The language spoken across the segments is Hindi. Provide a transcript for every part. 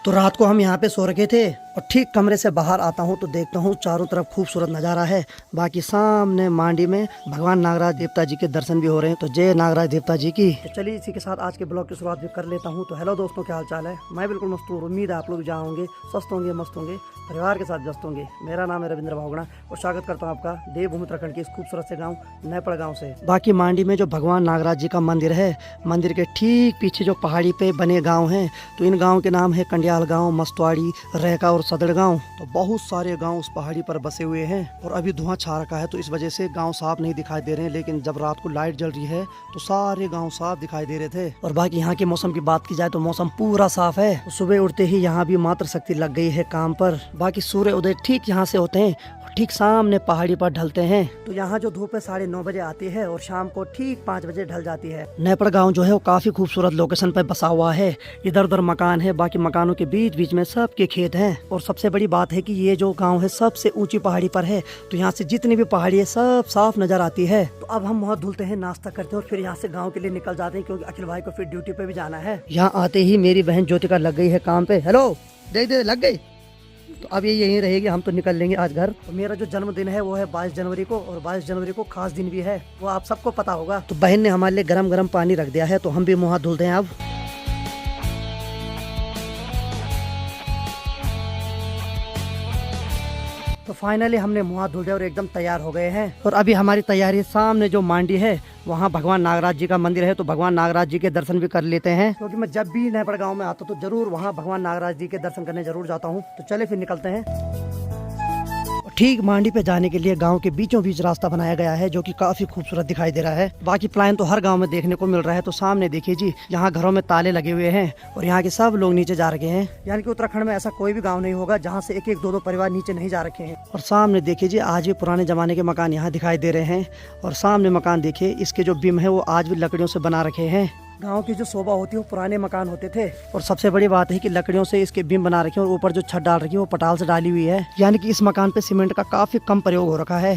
तो रात को हम यहाँ पे सो रखे थे और ठीक कमरे से बाहर आता हूँ तो देखता हूँ चारों तरफ खूबसूरत नज़ारा है। बाकी सामने मांडी में भगवान नागराज देवता जी के दर्शन भी हो रहे हैं। तो जय नागराज देवता जी की। तो चलिए इसी के साथ आज के ब्लॉग की शुरुआत भी कर लेता हूँ। तो हेलो दोस्तों, क्या हाल चाल है? मैं बिल्कुल मस्त हूँ। उम्मीद है आप लोग जहाँ होंगे स्वस्थ होंगे, मस्त होंगे, परिवार के साथ व्यस्त होंगे। मेरा नाम है रविंद्र भावगणा और स्वागत करता हूँ आपका देवभूमि उत्तराखंड के इस खूबसूरत से गाँव नैपड़ गाँव से। बाकी मांडी में जो भगवान नागराज जी का मंदिर है, मंदिर के ठीक पीछे जो पहाड़ी पे बने गाँव हैं, तो इन गाँव के नाम है कंडियाल गाँव, मस्तवाड़ी, रहका और सदड़ गाँव। तो बहुत सारे गांव उस पहाड़ी पर बसे हुए हैं और अभी धुआं छा रखा है तो इस वजह से गांव साफ नहीं दिखाई दे रहे हैं। लेकिन जब रात को लाइट जल रही है तो सारे गांव साफ दिखाई दे रहे थे। और बाकी यहाँ के मौसम की बात की जाए तो मौसम पूरा साफ है। तो सुबह उठते ही यहाँ भी मात्र शक्ति लग गई है काम पर। बाकी सूर्य उदय ठीक यहाँ से होते हैं, ठीक सामने पहाड़ी पर ढलते हैं। तो यहाँ जो धूप है 9:30 बजे आती है और शाम को ठीक 5 बजे ढल जाती है। नैपड़ गांव जो है वो काफी खूबसूरत लोकेशन पर बसा हुआ है। इधर उधर मकान है, बाकी मकानों के बीच बीच में सबके खेत हैं। और सबसे बड़ी बात है कि ये जो गांव है सबसे ऊंची पहाड़ी पर है, तो यहाँ से जितनी भी पहाड़ी है सब साफ नजर आती है। तो अब हम वहाँ धुलते हैं, नाश्ता करते हैं और फिर यहाँ से गाँव के लिए निकल जाते हैं, क्योंकि अखिल भाई को फिर ड्यूटी पे भी जाना है। यहाँ आते ही मेरी बहन ज्योतिका लग गई है काम पे। हेलो, देख दे लग गई। तो अब ये यहीं रहेगी, हम तो निकल लेंगे आज घर। तो मेरा जो जन्मदिन है वो है 22 जनवरी को और 22 जनवरी को खास दिन भी है, वो आप सबको पता होगा। तो बहन ने हमारे लिए गरम गरम पानी रख दिया है, तो हम भी मुँह हाथ धुलते हैं अब। तो फाइनली हमने मुँह हाथ धुल दिया और एकदम तैयार हो गए हैं। और अभी हमारी तैयारी सामने जो मांडी है वहाँ भगवान नागराज जी का मंदिर है, तो भगवान नागराज जी के दर्शन भी कर लेते हैं, क्योंकि मैं जब भी नैपड़ गांव में आता हूँ तो जरूर वहाँ भगवान नागराज जी के दर्शन करने जरूर जाता हूँ। तो चले फिर निकलते हैं। ठीक मांडी पे जाने के लिए गांव के बीचों बीच रास्ता बनाया गया है, जो कि काफी खूबसूरत दिखाई दे रहा है। बाकी प्लान तो हर गांव में देखने को मिल रहा है। तो सामने देखिए जी, यहाँ घरों में ताले लगे हुए हैं और यहाँ के सब लोग नीचे जा रखे हैं। यानी कि उत्तराखंड में ऐसा कोई भी गांव नहीं होगा जहाँ से एक एक दो परिवार नीचे नहीं जा रखे हैं। और सामने देखिए जी, आज भी पुराने जमाने के मकान यहाँ दिखाई दे रहे हैं। और सामने मकान देखिए, इसके जो बिम है वो आज भी लकड़ियों से बना रखे हैं। गांव की जो शोभा होती है वो पुराने मकान होते थे। और सबसे बड़ी बात है कि लकड़ियों से इसके बिम बना रखे हैं और ऊपर जो छत डाल रखी है वो पटाल से डाली हुई है। यानी कि इस मकान पे सीमेंट का काफी कम प्रयोग हो रखा है।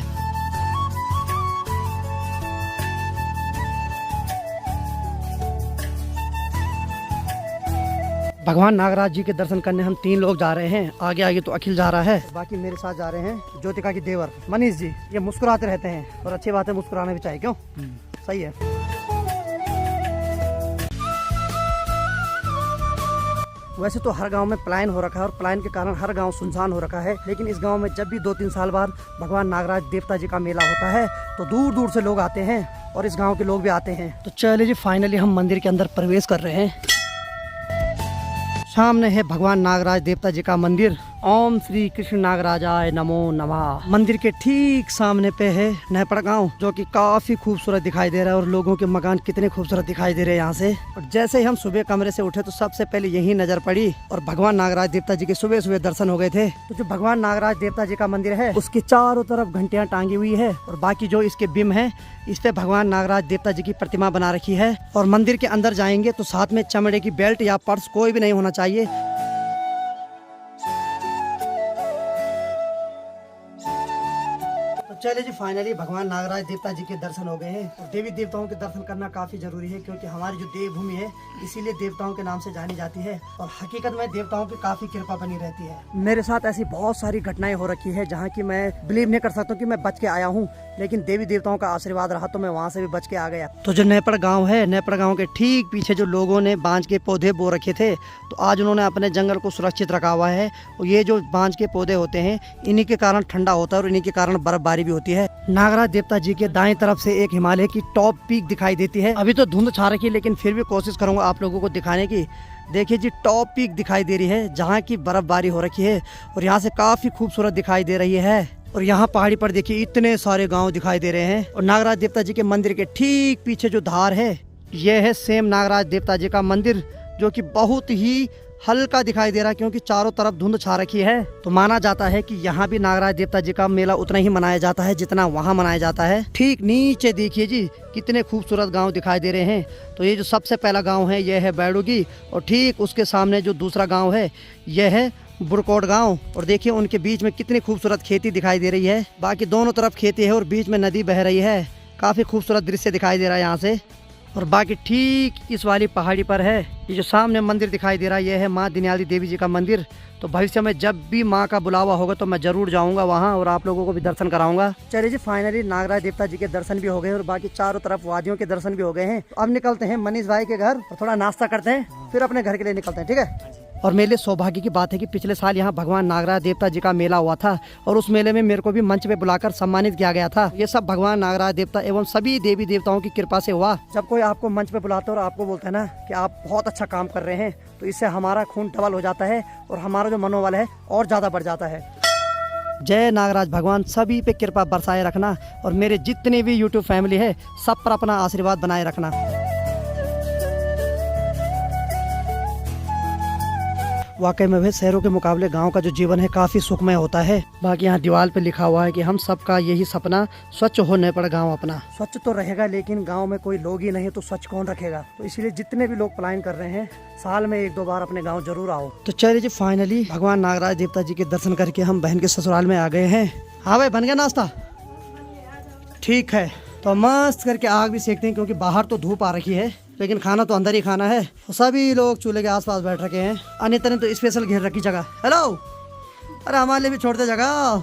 भगवान नागराज जी के दर्शन करने हम 3 लोग जा रहे हैं। आगे आगे तो अखिल जा रहा है, बाकी मेरे साथ जा रहे हैं ज्योतिका की देवर मनीष जी। ये मुस्कुराते रहते हैं और अच्छी बात है, मुस्कुराना भी चाहिए। क्यों? सही है। वैसे तो हर गांव में पलायन हो रखा है और पलायन के कारण हर गांव सुनसान हो रखा है, लेकिन इस गांव में जब भी 2-3 साल बाद भगवान नागराज देवता जी का मेला होता है तो दूर दूर से लोग आते हैं और इस गांव के लोग भी आते हैं। तो चलिए जी, फाइनली हम मंदिर के अंदर प्रवेश कर रहे हैं। सामने है भगवान नागराज देवता जी का मंदिर। ओम श्री कृष्ण नागराजाय नमो नमः। मंदिर के ठीक सामने पे है नैपड़ गांव, जो कि काफी खूबसूरत दिखाई दे रहा है। और लोगों के मकान कितने खूबसूरत दिखाई दे रहे हैं यहाँ से। और जैसे ही हम सुबह कमरे से उठे तो सबसे पहले यही नजर पड़ी और भगवान नागराज देवता जी के सुबह सुबह दर्शन हो गए थे। तो जो भगवान नागराज देवता जी का मंदिर है उसके चारों तरफ घंटियां टांगी हुई है और बाकी जो इसके बिम है इस पे भगवान नागराज देवता जी की प्रतिमा बना रखी है। और मंदिर के अंदर जाएंगे तो साथ में चमड़े की बेल्ट या पर्स कोई भी नहीं होना चाहिए। चलिए जी, फाइनली भगवान नागराज देवता जी के दर्शन हो गए हैं। और देवी देवताओं के दर्शन करना काफी जरूरी है, क्योंकि हमारी जो देवभूमि है इसीलिए देवताओं के नाम से जानी जाती है। और हकीकत में देवताओं की काफी कृपा बनी रहती है। मेरे साथ ऐसी बहुत सारी घटनाएं हो रखी है जहाँ की मैं बिलीव नहीं कर सकता हूँ कि मैं बच के आया हूँ, लेकिन देवी देवताओं का आशीर्वाद रहा तो मैं वहाँ से भी बच के आ गया। तो जो नैपड़ गाँव है, नैपड़ गाँव के ठीक पीछे जो लोगों ने बांज के पौधे बो रखे थे, तो आज उन्होंने अपने जंगल को सुरक्षित रखा हुआ है। और ये जो बांज के पौधे होते हैं इन्हीं के कारण ठंडा होता है और इन्हीं के कारण बर्फबारी भी होती है। नागराज देवता जी के दाएं तरफ से एक हिमालय की टॉप पीक दिखाई देती है। अभी तो धुंध छा रखी है, लेकिन फिर भी कोशिश करूंगा आप लोगों को दिखाने की। देखिए जी, टॉप पीक दिखाई दे रही है जहाँ की बर्फबारी हो रखी है और यहाँ से काफी खूबसूरत दिखाई दे रही है। और यहाँ पहाड़ी पर देखिए इतने सारे गांव दिखाई दे रहे हैं। और नागराज देवता जी के मंदिर के ठीक पीछे जो धार है, यह है सेम नागराज देवता जी का मंदिर, जो कि बहुत ही हल्का दिखाई दे रहा है, क्योंकि चारों तरफ धुंध छा रखी है। तो माना जाता है कि यहाँ भी नागराज देवता जी का मेला उतना ही मनाया जाता है जितना वहाँ मनाया जाता है। ठीक नीचे देखिए जी, कितने खूबसूरत गांव दिखाई दे रहे हैं। तो ये जो सबसे पहला गांव है यह है बैडुगी, और ठीक उसके सामने जो दूसरा गांव है यह है बुरकोट गांव। और देखिए उनके बीच में कितनी खूबसूरत खेती दिखाई दे रही है। बाकी दोनों तरफ खेती है और बीच में नदी बह रही है। काफी खूबसूरत दृश्य दिखाई दे रहा है यहाँ से। और बाकी ठीक इस वाली पहाड़ी पर है ये जो सामने मंदिर दिखाई दे रहा है, ये है माँ दीनयाली देवी जी का मंदिर। तो भविष्य में जब भी माँ का बुलावा होगा तो मैं जरूर जाऊंगा वहाँ और आप लोगों को भी दर्शन कराऊंगा। चलिए जी, फाइनली नागराज देवता जी के दर्शन भी हो गए और बाकी चारों तरफ वादियों के दर्शन भी हो गए हैं। अब निकलते हैं मनीष भाई के घर और थोड़ा नाश्ता करते हैं, फिर अपने घर के लिए निकलते हैं, ठीक है। और मेरे लिए सौभाग्य की बात है कि पिछले साल यहाँ भगवान नागराज देवता जी का मेला हुआ था और उस मेले में मेरे को भी मंच पे बुलाकर सम्मानित किया गया था। ये सब भगवान नागराज देवता एवं सभी देवी देवताओं की कृपा से हुआ। जब कोई आपको मंच पे बुलाता है और आपको बोलता है ना कि आप बहुत अच्छा काम कर रहे हैं, तो इससे हमारा खून डबल हो जाता है और हमारा जो मनोबल है और ज्यादा बढ़ जाता है। जय नागराज भगवान सभी पे कृपा बरसाए रखना और मेरे जितने भी यूट्यूब फैमिली है सब पर अपना आशीर्वाद बनाए रखना। वाकई में भाई शहरों के मुकाबले गांव का जो जीवन है काफी सुखमय होता है। बाकी यहाँ दीवार पे लिखा हुआ है कि हम सबका यही सपना स्वच्छ होने पर गांव अपना। स्वच्छ तो रहेगा लेकिन गांव में कोई लोग ही नहीं तो स्वच्छ कौन रखेगा। तो इसीलिए जितने भी लोग पलायन कर रहे हैं साल में 1-2 बार अपने गाँव जरूर आओ। तो चलिए जी, फाइनली भगवान नागराज देवता जी के दर्शन करके हम बहन के ससुराल में आ गए हैं। हाँ भाई, बन गया नाश्ता? ठीक है, तो मस्त करके आग भी सेकते हैं क्योंकि बाहर तो धूप आ रखी है लेकिन खाना तो अंदर ही खाना है। सभी लोग चूल्हे के आसपास बैठ रखे हैं। अनिता ने तो स्पेशल घेर रखी जगह। हेलो, अरे हमारे लिए भी छोड़ दे जगह।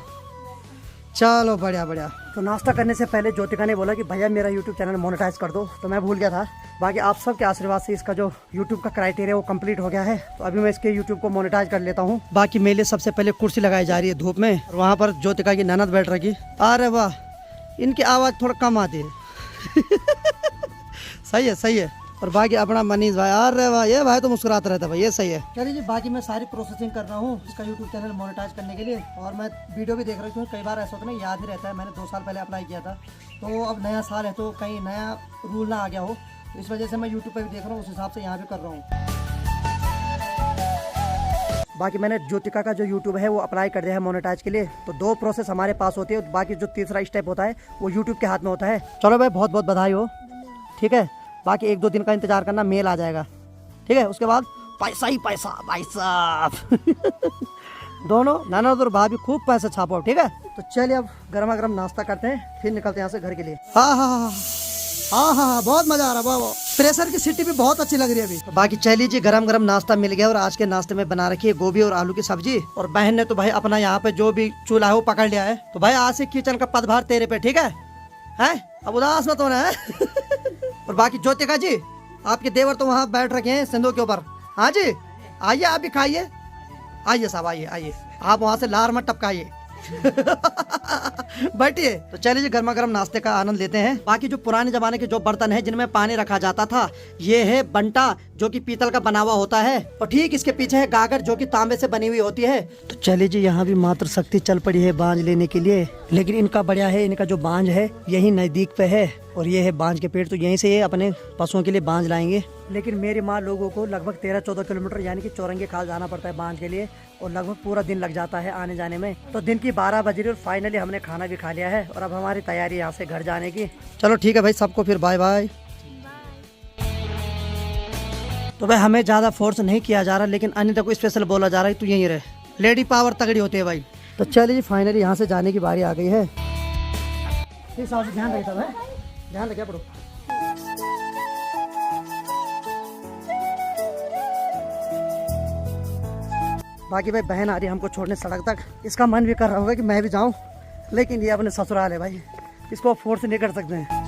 चलो बढ़िया बढ़िया। तो नाश्ता करने से पहले ज्योतिका ने बोला कि भैया मेरा यूट्यूब चैनल मोनेटाइज कर दो, तो मैं भूल गया था। बाकी आप सबके आशीर्वाद से इसका जो यूट्यूब का क्राइटेरिया वो कंप्लीट हो गया है, तो अभी मैं इसके यूट्यूब को मोनेटाइज कर लेता हूँ। बाकी मेरे लिए सबसे पहले कुर्सी लगाई जा रही है धूप में और वहाँ पर ज्योतिका की ननद बैठ रखी। अरे वाह, इनकी आवाज़ थोड़ा कम आती है। सही है सही है। और बाकी अपना मनीष भाई, अरे वाह, ये भाई तो मुस्कुराता रहता है भाई, ये सही है। चलिए जी, बाकी मैं सारी प्रोसेसिंग कर रहा हूँ इसका यूट्यूब चैनल मोनेटाइज करने के लिए और मैं वीडियो भी देख रहा हूँ। कई बार ऐसा होता है ना, याद ही रहता है, मैंने 2 साल पहले अप्लाई किया था, तो अब नया साल है तो कहीं नया रूल ना आ गया हो, तो इस वजह से मैं यूट्यूब पर भी देख रहा हूँ, उस हिसाब से यहाँ भी कर रहा हूँ। बाकी मैंने ज्योतिका का जो यूट्यूब है वो अप्लाई कर दिया है मोनेटाइज के लिए। तो 2 प्रोसेस हमारे पास होती है, बाकी जो तीसरा स्टेप होता है वो यूट्यूब के हाथ में होता है। चलो भाई, बहुत बहुत बधाई हो, ठीक है। बाकी 1-2 दिन का इंतजार करना, मेल आ जाएगा, ठीक है। उसके बाद पैसा ही पैसा भाई साहब। दोनों ननद और भाभी खूब पैसा छापो, ठीक है। तो चलिए अब गर्मा गर्म नाश्ता करते हैं, फिर निकलते हैं यहाँ से घर के लिए। हाँ हाँ हाँ हाँ हाँ हाँ, बहुत मजा आ रहा है। प्रेशर की सीटी भी बहुत अच्छी लग रही है अभी। तो बाकी चलिए जी, गरम गरम नाश्ता मिल गया और आज के नाश्ते में बना रखी है गोभी और आलू की सब्जी। और बहन ने तो भाई अपना यहाँ पे जो भी चूल्हा है वो पकड़ लिया है, तो भाई आज से किचन का पदभार तेरे पे, ठीक है। अब उदास मत होना है। और बाकी ज्योतिका जी, आपके देवर तो वहाँ बैठ रखे हैं सिंधु के ऊपर। हाँ जी, आइए आप भी खाइए, आइए साहब, आइए आइए, आप वहाँ से लार मत टपकाइए। बैठिए। तो चलिए जी, गर्मा गर्म नाश्ते का आनंद लेते हैं। बाकी जो पुराने जमाने के जो बर्तन है जिनमें पानी रखा जाता था, ये है बंटा जो कि पीतल का बना हुआ होता है, और ठीक इसके पीछे है गागर जो कि तांबे से बनी हुई होती है। तो चलिए जी, यहाँ भी मात्र शक्ति चल पड़ी है बांझ लेने के लिए, लेकिन इनका बढ़िया है, इनका जो बांझ है यही नजदीक पे है और ये है बांझ के पेड़, तो यहीं से ये अपने पशुओं के लिए बांझ लाएंगे। लेकिन मेरी माँ लोगों को लगभग 13-14 किलोमीटर यानी कि चौरंगी खाल जाना पड़ता है बांझ के लिए, और लगभग पूरा दिन लग जाता है आने जाने में। तो दिन की 12 बज रही और फाइनली हमने खाना भी खा लिया है और अब हमारी तैयारी यहाँ से घर जाने की। चलो ठीक है भाई, सबको फिर बाय बाय। तो भाई हमें ज़्यादा फोर्स नहीं किया जा रहा, लेकिन अनिता को स्पेशल बोला जा रहा है तू यहीं रहे, लेडी पावर तगड़ी होती है भाई। तो चलिए फाइनली यहाँ से जाने की बारी आ गई है। ध्यान रखता है, ध्यान रखिए पड़ो। बाकी भाई बहन आ रही है हमको छोड़ने सड़क तक। इसका मन भी कर रहा होगा कि मैं भी जाऊं, लेकिन ये अपने ससुराल है भाई, इसको फोर्स नहीं कर सकते हैं।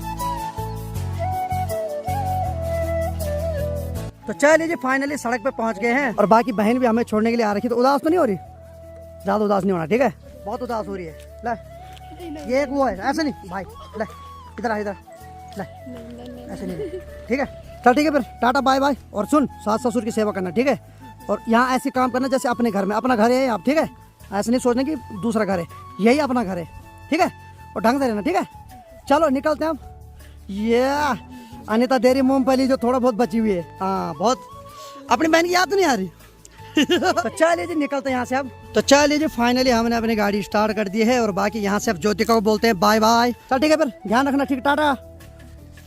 तो चलिए जी, फाइनली सड़क पे पहुंच गए हैं और बाकी बहन भी हमें छोड़ने के लिए आ रखी। तो उदास तो नहीं हो रही? ज्यादा उदास नहीं होना, ठीक है। बहुत उदास हो रही है। ले, ये एक वो है, ऐसे नहीं भाई, ले इधर आ, इधर ले, ऐसे नहीं, ठीक है। चल ठीक है फिर, टाटा बाय बाय। और सुन, सास ससुर की सेवा करना, ठीक है। और यहाँ ऐसे काम करना जैसे अपने घर में, अपना घर है आप, ठीक है। ऐसे नहीं सोचना कि दूसरा घर है, यही अपना घर है, ठीक है। और ढंग से रहना, ठीक है। चलो निकलते हैं अब। ये अनिता देरी मूंगफली जो थोड़ा बहुत बची हुई है, हाँ बहुत, अपनी बहन की याद तो नहीं आ रही। तो चलिए जी, निकलते हैं यहाँ से अब। तो चलिए जी, फाइनली हमने अपनी गाड़ी स्टार्ट कर दी है और बाकी यहाँ से अब ज्योतिका को बोलते हैं बाय बाय। चल ठीक है फिर, ध्यान रखना, ठीक, टाटा।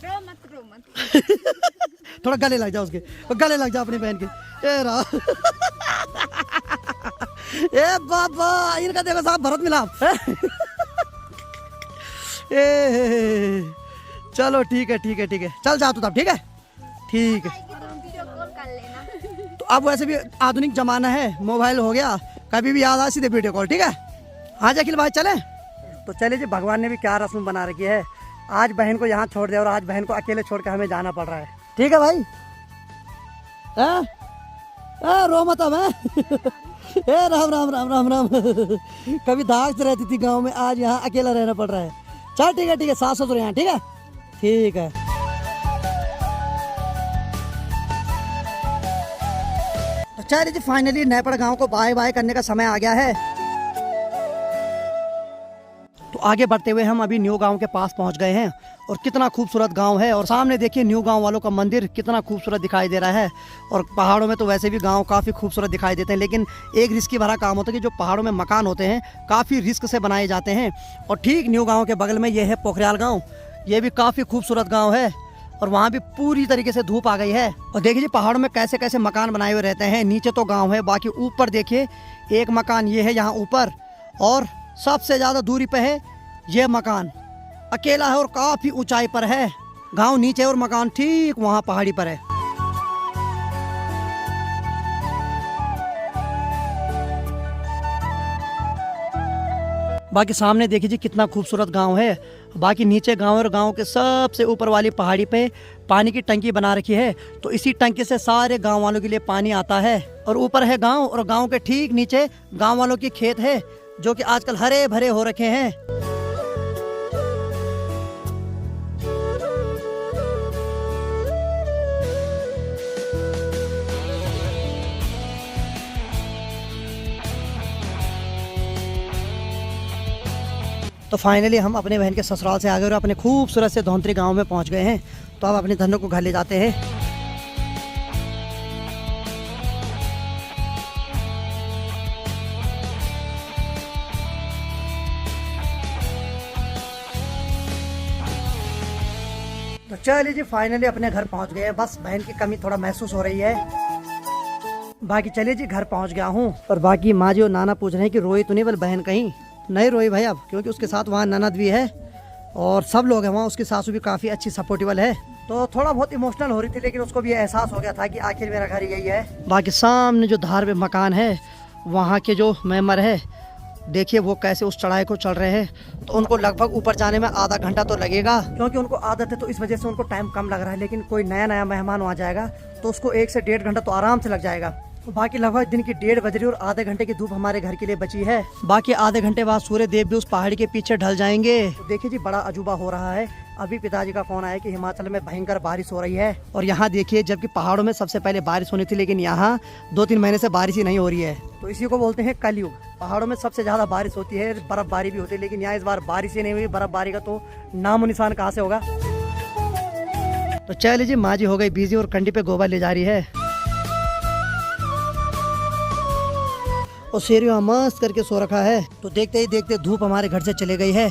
रो मत। थोड़ा गले लग जाओ उसके, गले लग जाओ अपनी बहन के। ए बाबा, इनका देखो साहब भरत मिलाप। चलो ठीक है ठीक है ठीक है, चल जा तू तब, ठीक है ठीक है। वीडियो कॉल कर लेना। तो अब वैसे भी आधुनिक जमाना है, मोबाइल हो गया, कभी भी याद आ सीधे वीडियो कॉल, ठीक है। हाँ अखिल भाई चले। तो चले जी, भगवान ने भी क्या रस्म बना रखी है, आज बहन को यहाँ छोड़ दिया और आज बहन को अकेले छोड़ कर हमें जाना पड़ रहा है, ठीक है भाई। रो मत अब ए राम राम राम राम राम। कभी धाक से रहती थी गांव में, आज यहाँ अकेला रहना पड़ रहा है। चल ठीक है, सास ससुर यहाँ, ठीक है ठीक है। तो चलिए जी, फाइनली नैपड़ गांव को बाय बाय करने का समय आ गया है। तो आगे बढ़ते हुए हम अभी न्यू गांव के पास पहुंच गए हैं और कितना खूबसूरत गांव है। और सामने देखिए न्यू गांव वालों का मंदिर कितना खूबसूरत दिखाई दे रहा है। और पहाड़ों में तो वैसे भी गांव काफ़ी खूबसूरत दिखाई देते हैं, लेकिन एक रिस्की भरा काम होता है कि जो पहाड़ों में मकान होते हैं काफ़ी रिस्क से बनाए जाते हैं। और ठीक न्यू गाँव के बगल में ये है पोखरियाल गाँव, ये भी काफ़ी खूबसूरत गाँव है और वहाँ भी पूरी तरीके से धूप आ गई है। और देखिए जी पहाड़ों में कैसे कैसे मकान बनाए हुए रहते हैं। नीचे तो गाँव है, बाकी ऊपर देखिए एक मकान ये है यहाँ ऊपर, और सबसे ज़्यादा दूरी पे है ये मकान, अकेला है और काफी ऊंचाई पर है। गांव नीचे और मकान ठीक वहां पहाड़ी पर है। बाकी सामने देखिए जी कितना खूबसूरत गांव है। बाकी नीचे गांव और गांव के सबसे ऊपर वाली पहाड़ी पे पानी की टंकी बना रखी है, तो इसी टंकी से सारे गांव वालों के लिए पानी आता है। और ऊपर है गांव और गांव के ठीक नीचे गांव वालों की खेत है, जो कि आजकल हरे भरे हो रखे हैं। तो फाइनली हम अपने बहन के ससुराल से आ गए और अपने खूबसूरत से धौंतरी गांव में पहुंच गए हैं। तो अब अपने धनों को घर ले जाते हैं। तो चलिए जी, फाइनली अपने घर पहुंच गए हैं। बस बहन की कमी थोड़ा महसूस हो रही है। बाकी चलिए जी, घर पहुंच गया हूँ। और बाकी माँ जी और नाना पूछ रहे हैं कि रोई तो नहीं, बल बहन कहीं नहीं रोई भाई अब, क्योंकि उसके साथ वहाँ ननद भी है और सब लोग हैं वहाँ। उसकी सासू भी काफ़ी अच्छी सपोर्टिवल है, तो थोड़ा बहुत इमोशनल हो रही थी, लेकिन उसको भी एहसास हो गया था कि आखिर मेरा घर यही है। बाकी सामने जो धार में मकान है, वहाँ के जो मेंबर है देखिए वो कैसे उस चढ़ाई को चढ़ रहे हैं। तो उनको लगभग ऊपर जाने में आधा घंटा तो लगेगा, क्योंकि उनको आदत है, तो इस वजह से उनको टाइम कम लग रहा है। लेकिन कोई नया नया मेहमान आ जाएगा तो उसको 1 से 1.5 घंटा तो आराम से लग जाएगा। तो बाकी लगभग दिन की 1:30 बज रही और आधे घंटे की धूप हमारे घर के लिए बची है। बाकी आधे घंटे बाद सूर्य देव भी उस पहाड़ी के पीछे ढल जाएंगे। तो देखिए जी, बड़ा अजूबा हो रहा है। अभी पिताजी का फोन आया कि हिमाचल में भयंकर बारिश हो रही है। और यहाँ देखिए, जबकि पहाड़ों में सबसे पहले बारिश होनी थी, लेकिन यहाँ 2-3 महीने से बारिश ही नहीं हो रही है। तो इसी को बोलते हैं कलयुग। पहाड़ों में सबसे ज्यादा बारिश होती है, बर्फबारी भी होती है, लेकिन यहाँ इस बार बारिश ही नहीं हुई। बर्फबारी का तो नामो निशान कहाँ से होगा। तो चलिए जी, माँ जी हो गई बिजी और कंडी पे गोबर ले जा रही है। और शेर यहाँ मस्त करके सो रखा है। तो देखते ही देखते धूप हमारे घर से चले गई है।